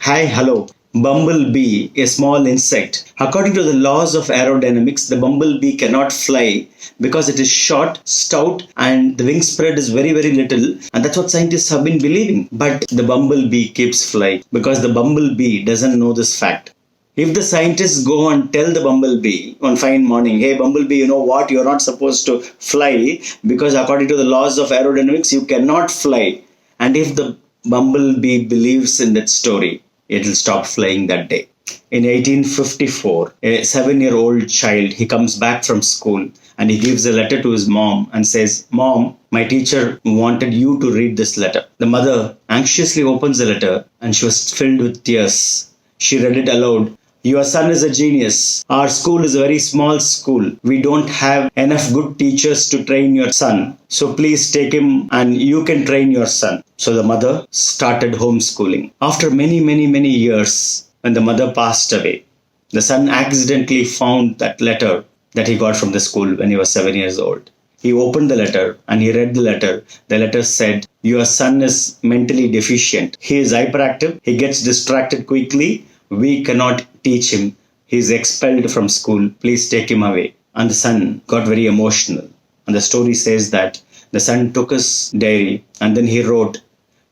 Hi, hello. Bumblebee, a small insect. According to the laws of aerodynamics, the bumblebee cannot fly because it is short, stout, and the wing spread is very, very little. And that's what scientists have been believing. But the bumblebee keeps flying because the bumblebee doesn't know this fact. If the scientists go and tell the bumblebee one fine morning, hey, bumblebee, you know what? You're not supposed to fly because according to the laws of aerodynamics, you cannot fly. And if the bumblebee believes in that story, it will stop flying that day. In 1854, a 7-year-old child, he comes back from school and he gives a letter to his mom and says, Mom, my teacher wanted you to read this letter. The mother anxiously opens the letter and she was filled with tears. She read it aloud. Your son is a genius. Our school is a very small school. We don't have enough good teachers to train your son. So please take him and you can train your son. So the mother started homeschooling. After many years, when the mother passed away, the son accidentally found that letter that he got from the school when he was 7 years old. He opened the letter and he read the letter. The letter said, your son is mentally deficient. He is hyperactive. He gets distracted quickly. We cannot teach him. He is expelled from school. Please take him away. And the son got very emotional. And the story says that the son took his diary and then he wrote,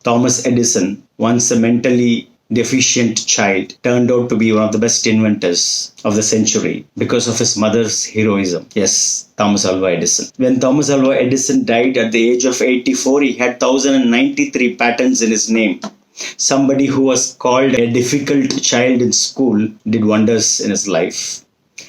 Thomas Edison, once a mentally deficient child, turned out to be one of the best inventors of the century because of his mother's heroism. Yes, Thomas Alva Edison. When Thomas Alva Edison died at the age of 84, he had 1,093 patents in his name. Somebody who was called a difficult child in school did wonders in his life.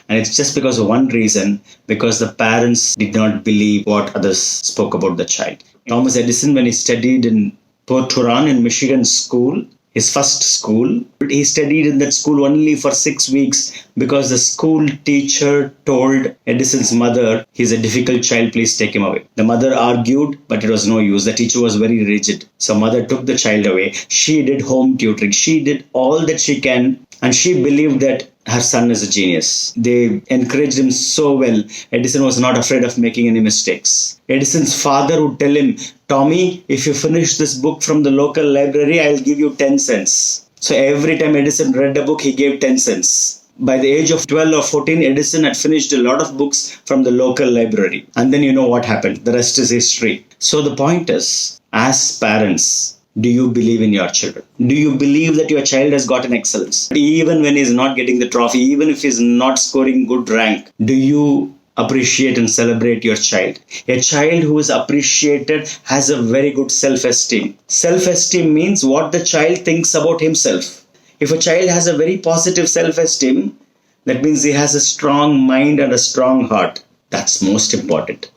And it's just because of one reason, because the parents did not believe what others spoke about the child. Thomas Edison, when he studied in Port Huron in Michigan school, his first school, he studied in that school only for 6 weeks because the school teacher told Edison's mother, he's a difficult child, please take him away. The mother argued, but it was no use. The teacher was very rigid. So mother took the child away. She did home tutoring. She did all that she can. And she believed that her son is a genius. They encouraged him so well. Edison was not afraid of making any mistakes. Edison's father would tell him, Tommy, if you finish this book from the local library, I'll give you 10 cents. So every time Edison read a book, he gave 10 cents. By the age of 12 or 14, Edison had finished a lot of books from the local library. And then you know what happened. The rest is history. So the point is, as parents, do you believe in your children? Do you believe that your child has got an excellence? Even when he's not getting the trophy, even if he's not scoring good rank, do you appreciate and celebrate your child? A child who is appreciated has a very good self-esteem. Self-esteem means what the child thinks about himself. If a child has a very positive self-esteem, that means he has a strong mind and a strong heart. That's most important.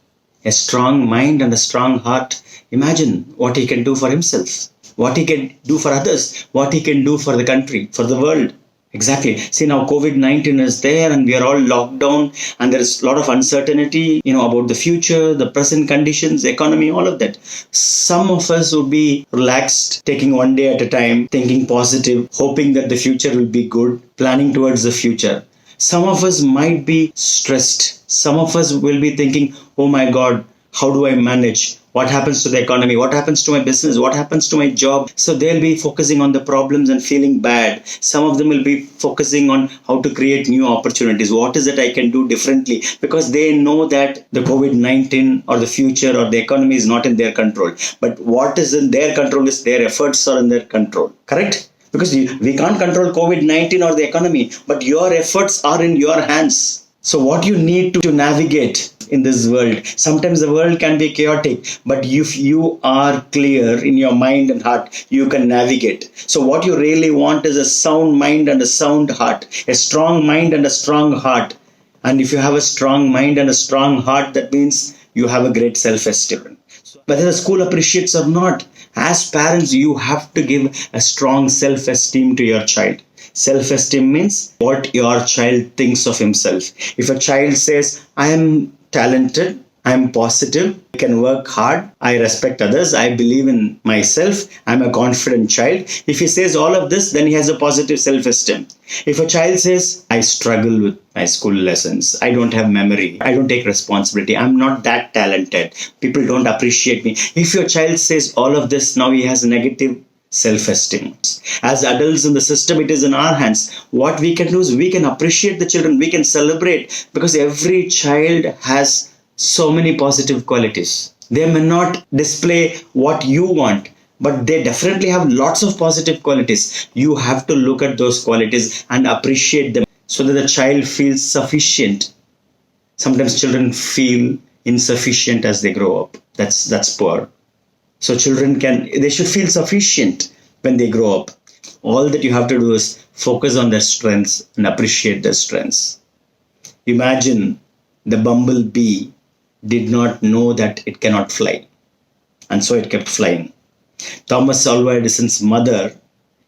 A strong mind and a strong heart. Imagine what he can do for himself, what he can do for others, what he can do for the country, for the world. Exactly. See, now COVID-19 is there and we are all locked down and there is a lot of uncertainty, about the future, the present conditions, economy, all of that. Some of us would be relaxed, taking one day at a time, thinking positive, hoping that the future will be good, planning towards the future. Some of us might be stressed. Some of us will be thinking, oh my God, how do I manage? What happens to the economy? What happens to my business? What happens to my job? So they'll be focusing on the problems and feeling bad. Some of them will be focusing on how to create new opportunities. What is it I can do differently? Because they know that the COVID-19 or the future or the economy is not in their control. But what is in their control is their efforts are in their control. Correct? Because we can't control COVID-19 or the economy, but your efforts are in your hands. So what you need to navigate in this world, sometimes the world can be chaotic, but if you are clear in your mind and heart, you can navigate. So what you really want is a sound mind and a sound heart, a strong mind and a strong heart. And if you have a strong mind and a strong heart, that means you have a great self-esteem. Whether the school appreciates or not, as parents, you have to give a strong self-esteem to your child. Self-esteem means what your child thinks of himself. If a child says, I am talented, I am positive, I can work hard, I respect others, I believe in myself, I am a confident child. If he says all of this, then he has a positive self-esteem. If a child says, I struggle with my school lessons, I don't have memory, I don't take responsibility, I'm not that talented, people don't appreciate me. If your child says all of this, now he has a negative self-esteem. As adults in the system, it is in our hands. What we can do is we can appreciate the children, we can celebrate, because every child has so many positive qualities. They may not display what you want, but they definitely have lots of positive qualities. You have to look at those qualities and appreciate them so that the child feels sufficient. Sometimes children feel insufficient as they grow up. That's poor. So they should feel sufficient when they grow up. All that you have to do is focus on their strengths and appreciate their strengths. Imagine the bumblebee did not know that it cannot fly, and so it kept flying. Thomas Edison's mother,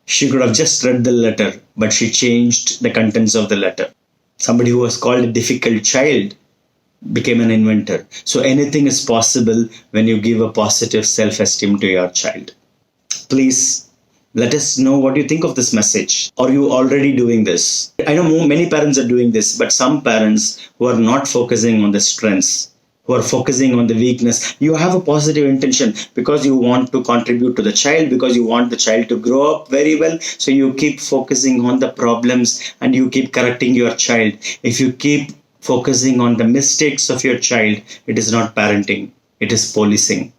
she could have just read the letter, but she changed the contents of the letter. Somebody who was called a difficult child became an inventor. So anything is possible when you give a positive self-esteem to your child. Please let us know what you think of this message. Are you already doing this? I know many parents are doing this, but some parents who are not focusing on the strengths, who are focusing on the weakness. You have a positive intention because you want to contribute to the child, because you want the child to grow up very well. So you keep focusing on the problems and you keep correcting your child. If you keep focusing on the mistakes of your child, it is not parenting, it is policing.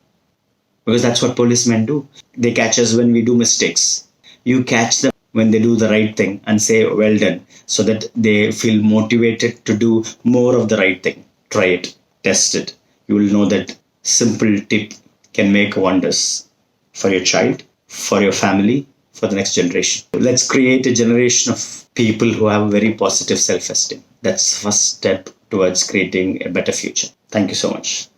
Because that's what policemen do. They catch us when we do mistakes. You catch them when they do the right thing and say, well done, so that they feel motivated to do more of the right thing. Try it. Test it. You will know that simple tip can make wonders for your child, for your family, for the next generation. Let's create a generation of people who have very positive self-esteem. That's the first step towards creating a better future. Thank you so much.